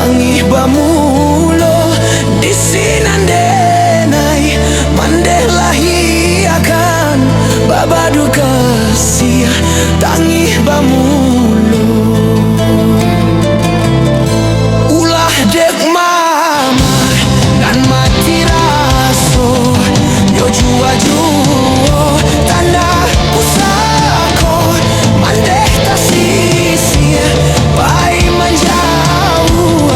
tangi bamulo di sinandenai mandeh lahi akan babadu kasih tangi bamulo ulah dek mama dan mati raso yo jua juo tanah pusako mandeh tasisi pai menjauh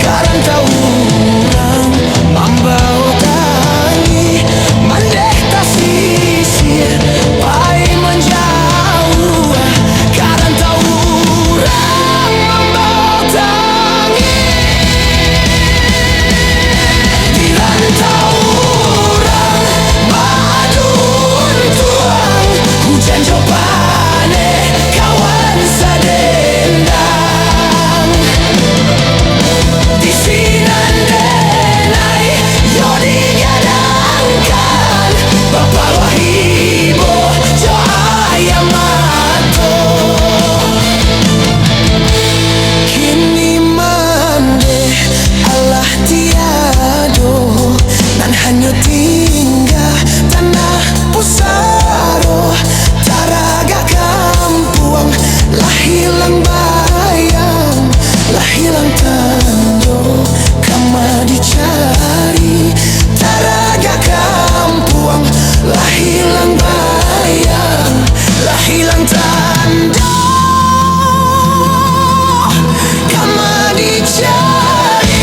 karang taurang mambau tangi mandeh tasisi pai menjauh karang taurang mambau tangi di rantau orang badun tuang hujan jopane kawan sadendang di sinandenai yo digadangkan bapak wahibo jo ayam mato kini mande Allah tiado nan hanya tinggal tanah pusaro taraga kampuang lah hilang bayang lah hilang tando kama dicari taraga kampuang lah hilang bayang lah hilang tando kama dicari.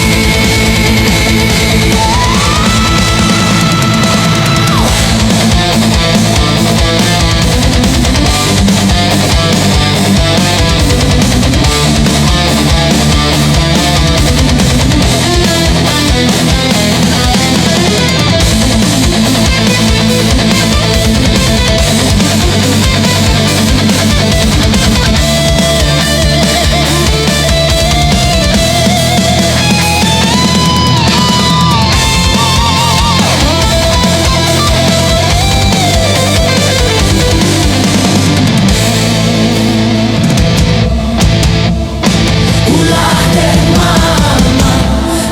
Ulah dek mama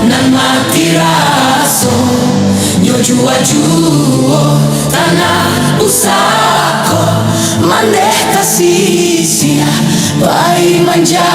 nan mati raso nyo jua juo tanah usako mandeh tasisia pai manja